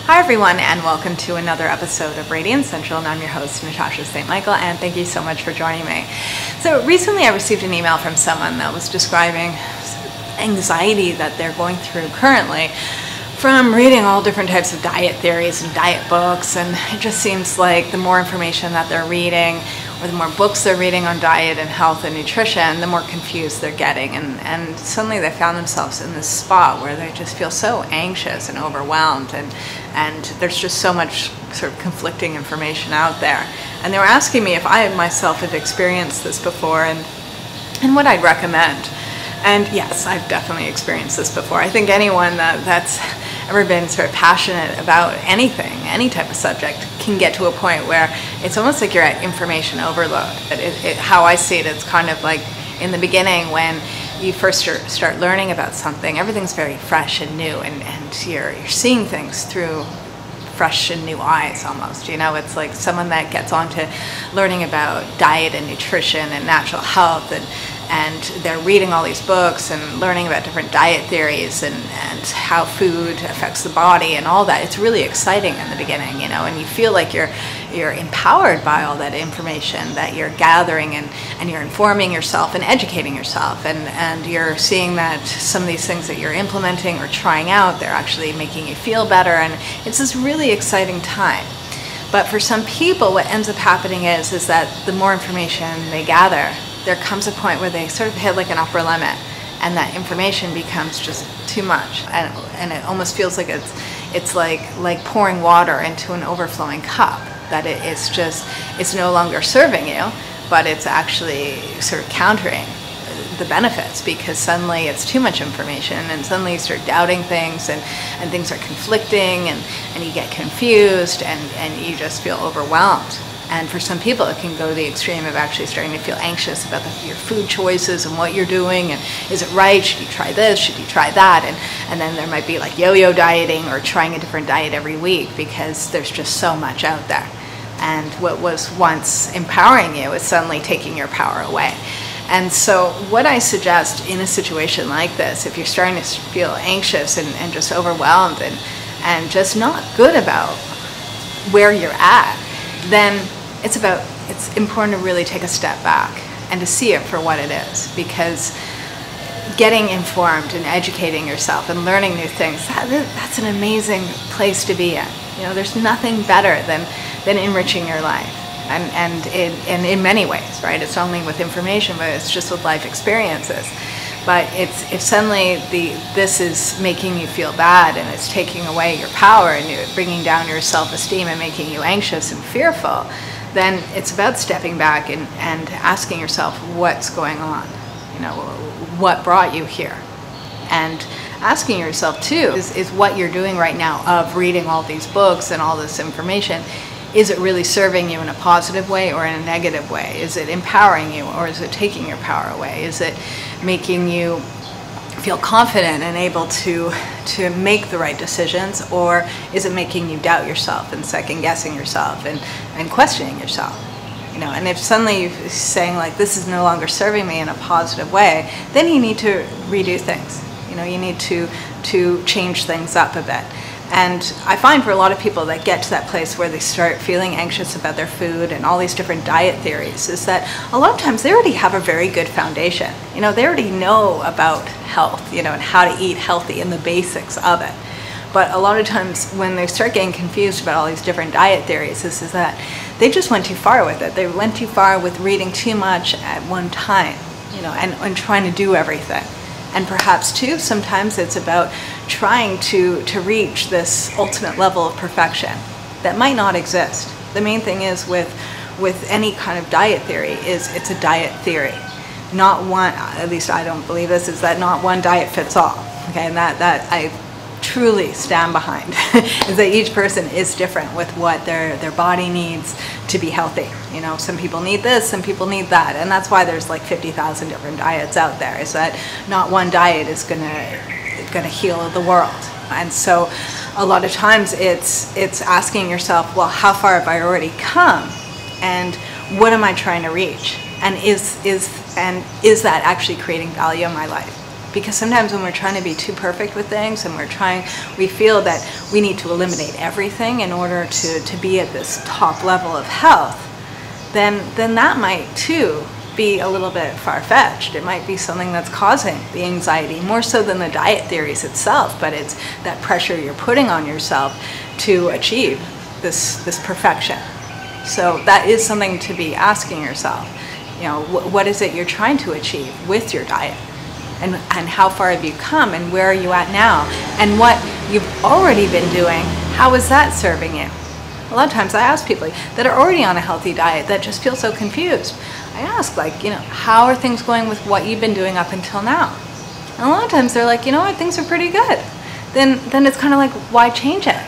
Hi everyone, and welcome to another episode of Radiant Central, and I'm your host, Natasha St. Michael, and thank you so much for joining me. So recently I received an email from someone that was describing anxiety that they're going through currently from reading all different types of diet theories and diet books, and it just seems like the more information that they're reading, or the more books they're reading on diet and health and nutrition, the more confused they're getting, and suddenly they found themselves in this spot where they just feel so anxious and overwhelmed, and there's just so much sort of conflicting information out there. And they were asking me if I myself had experienced this before and what I'd recommend. And yes, I've definitely experienced this before. I think anyone that's ever been sort of passionate about anything, any type of subject, can get to a point where it's almost like you're at information overload. How I see it, it's kind of like in the beginning when you first start learning about something, everything's very fresh and new, and you're seeing things through fresh and new eyes almost. You know, it's like someone that gets onto learning about diet and nutrition and natural health, and they're reading all these books and learning about different diet theories and how food affects the body and all that. It's really exciting in the beginning, you know, and you feel like you're empowered by all that information that you're gathering, and you're informing yourself and educating yourself, and you're seeing that some of these things that you're implementing or trying out, they're actually making you feel better, and it's this really exciting time. But for some people, what ends up happening is that the more information they gather, there comes a point where they sort of hit like an upper limit, and that information becomes just too much, and it almost feels like it's like pouring water into an overflowing cup, that it's no longer serving you, but it's actually sort of countering the benefits, because suddenly it's too much information, and suddenly you start doubting things, and things are conflicting, and you get confused, and you just feel overwhelmed. And for some people, it can go to the extreme of actually starting to feel anxious about your food choices and what you're doing, and is it right? Should you try this? Should you try that? And then there might be like yo-yo dieting, or trying a different diet every week, because there's just so much out there. And what was once empowering you is suddenly taking your power away. And so what I suggest in a situation like this, if you're starting to feel anxious and just overwhelmed and just not good about where you're at, then it's important to really take a step back and to see it for what it is, because getting informed and educating yourself and learning new things, that's an amazing place to be in. You know, there's nothing better than enriching your life, and in many ways, right? It's not only with information, but it's just with life experiences. But if suddenly this is making you feel bad, and it's taking away your power, and you're bringing down your self-esteem and making you anxious and fearful, then it's about stepping back and asking yourself what's going on. You know, what brought you here? And asking yourself too, is what you're doing right now of reading all these books and all this information, is it really serving you in a positive way or in a negative way? Is it empowering you, or is it taking your power away? Is it making you feel confident and able to make the right decisions, or is it making you doubt yourself and second guessing yourself and questioning yourself? You know, and if suddenly you're saying like, this is no longer serving me in a positive way, then you need to redo things. You know, you need to change things up a bit. And I find for a lot of people that get to that place where they start feeling anxious about their food and all these different diet theories, is that a lot of times they already have a very good foundation. You know, they already know about health, you know, and how to eat healthy and the basics of it. But a lot of times when they start getting confused about all these different diet theories, is that they just went too far with it. They went too far with reading too much at one time, you know, and trying to do everything. And perhaps too, sometimes it's about trying to reach this ultimate level of perfection that might not exist. The main thing is with any kind of diet theory is it's a diet theory. Not one, at least I don't believe this, is that not one diet fits all. Okay, and that I truly stand behind, is that each person is different with what their body needs to be healthy. You know, some people need this, some people need that, and that's why there's like 50,000 different diets out there, is that not one diet is gonna heal the world. And so a lot of times it's asking yourself, well, how far have I already come, and what am I trying to reach, and is that actually creating value in my life? because sometimes when we're trying to be too perfect with things and we feel that we need to eliminate everything in order to be at this top level of health, then that might too be a little bit far-fetched. It might be something that's causing the anxiety, more so than the diet theories itself, but it's that pressure you're putting on yourself to achieve this perfection. So that is something to be asking yourself. What is it you're trying to achieve with your diet? And how far have you come, and where are you at now? And what you've already been doing, how is that serving you? A lot of times I ask people that are already on a healthy diet that just feel so confused. I ask, how are things going with what you've been doing up until now? And a lot of times they're like, things are pretty good. Then it's kind of like, why change it?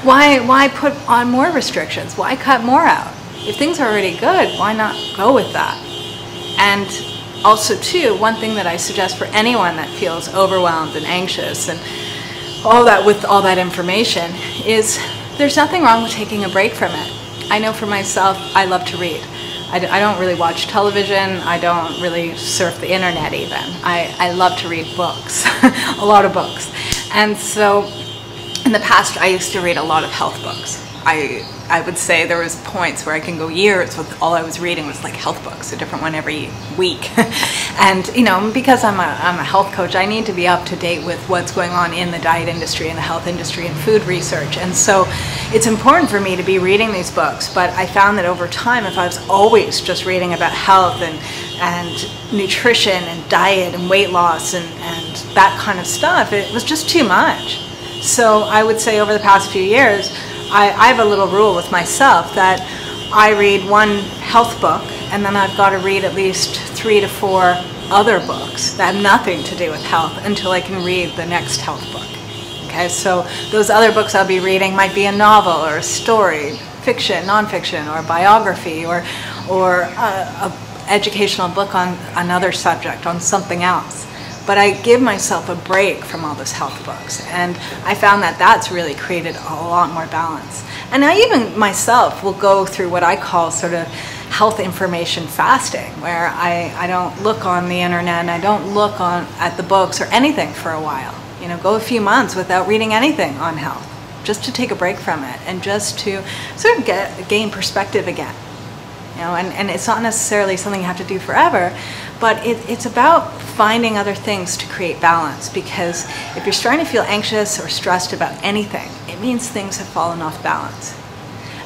Why put on more restrictions? Why cut more out? If things are already good, why not go with that? And also too, one thing that I suggest for anyone that feels overwhelmed and anxious and all that with all that information is there's nothing wrong with taking a break from it. I know for myself, I love to read. I don't really watch television. I don't really surf the internet even. I love to read books, a lot of books. And so in the past, I used to read a lot of health books. I would say there was points where I can go years with all I was reading was like health books, a different one every week. And because I'm a health coach, I need to be up to date with what's going on in the diet industry and the health industry and food research. And so it's important for me to be reading these books, but I found that over time, if I was always just reading about health and nutrition and diet and weight loss and that kind of stuff, it was just too much. So I would say over the past few years, I have a little rule with myself that I read one health book and then I've got to read at least 3 to 4 other books that have nothing to do with health until I can read the next health book. Okay, so those other books I'll be reading might be a novel or a story, fiction, nonfiction, or biography, or a educational book on another subject, on something else. But I give myself a break from all those health books, and I found that that's really created a lot more balance. And I even myself will go through what I call sort of health information fasting, where I don't look on the internet and I don't look at the books or anything for a while. Go a few months without reading anything on health, just to take a break from it and just to sort of gain perspective again. And it's not necessarily something you have to do forever, but it's about finding other things to create balance, because if you're starting to feel anxious or stressed about anything, it means things have fallen off balance.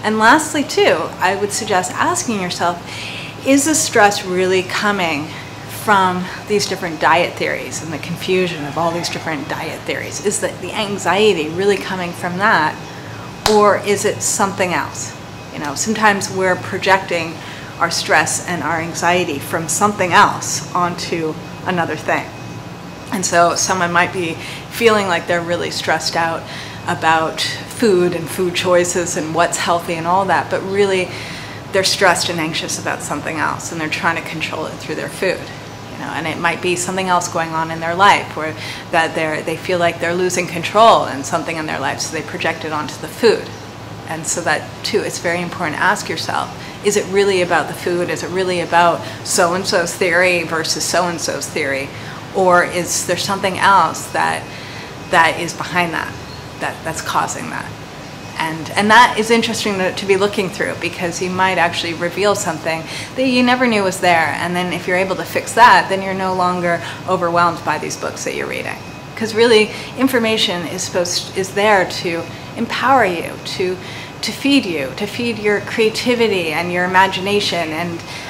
And lastly too, I would suggest asking yourself, is the stress really coming from these different diet theories and the confusion of all these different diet theories? Is the anxiety really coming from that, or is it something else? Sometimes we're projecting our stress and our anxiety from something else onto another thing. And so someone might be feeling like they're really stressed out about food and food choices and what's healthy and all that, but really they're stressed and anxious about something else, and they're trying to control it through their food. And it might be something else going on in their life, where that they feel like they're losing control in something in their life, so they project it onto the food. And so that too, it's very important to ask yourself, is it really about the food? Is it really about so-and-so's theory versus so-and-so's theory? Or is there something else that is behind that's causing that? And that is interesting to be looking through, because you might actually reveal something that you never knew was there. And then if you're able to fix that, then you're no longer overwhelmed by these books that you're reading. Because really, information is there to empower you, to feed you, to feed your creativity and your imagination,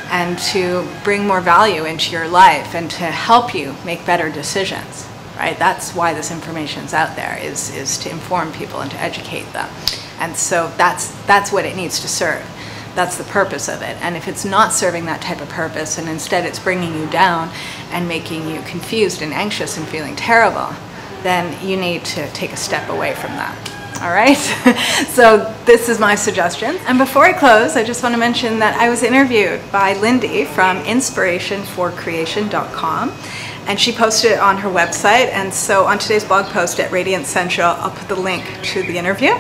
and to bring more value into your life and to help you make better decisions. Right? That's why this information's out there, is to inform people and to educate them. And so that's what it needs to serve. That's the purpose of it. And if it's not serving that type of purpose, and instead it's bringing you down and making you confused and anxious and feeling terrible, then you need to take a step away from that. All right, so this is my suggestion. And before I close, I just want to mention that I was interviewed by Lindy from inspirationforcreation.com, and she posted it on her website. And so on today's blog post at Radiant Central, I'll put the link to the interview.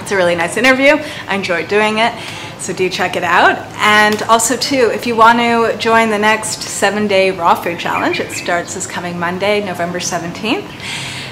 It's a really nice interview. I enjoyed doing it. So do check it out. And also too, if you want to join the next 7-day raw food challenge, it starts this coming Monday, November 17th.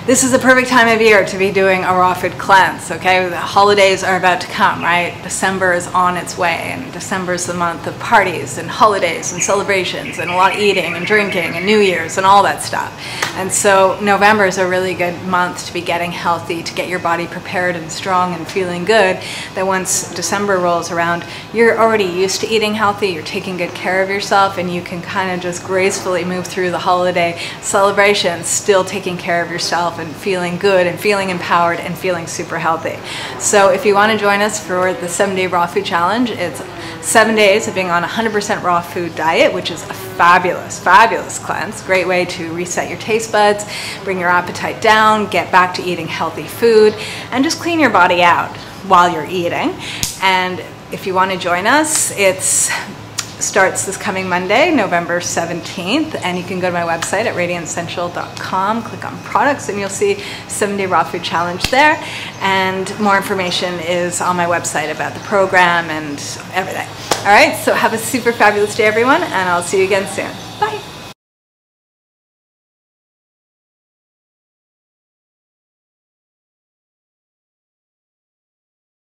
This is the perfect time of year to be doing a raw food cleanse, okay? The holidays are about to come, right? December is on its way, and December is the month of parties and holidays and celebrations and a lot of eating and drinking and New Year's and all that stuff. And so November is a really good month to be getting healthy, to get your body prepared and strong and feeling good, that once December rolls around, you're already used to eating healthy, you're taking good care of yourself, and you can kind of just gracefully move through the holiday celebrations, still taking care of yourself and feeling good and feeling empowered and feeling super healthy. So if you want to join us for the 7-day raw food challenge, it's 7 days of being on a 100% raw food diet, which is a fabulous, fabulous cleanse. Great way to reset your taste buds, bring your appetite down, get back to eating healthy food, and just clean your body out while you're eating. And if you want to join us, it's starts this coming Monday, November 17th, and you can go to my website at radiantessential.com, click on products, and you'll see 7-day raw food challenge there. And more information is on my website about the program and everything. All right, so have a super fabulous day, everyone, and I'll see you again soon.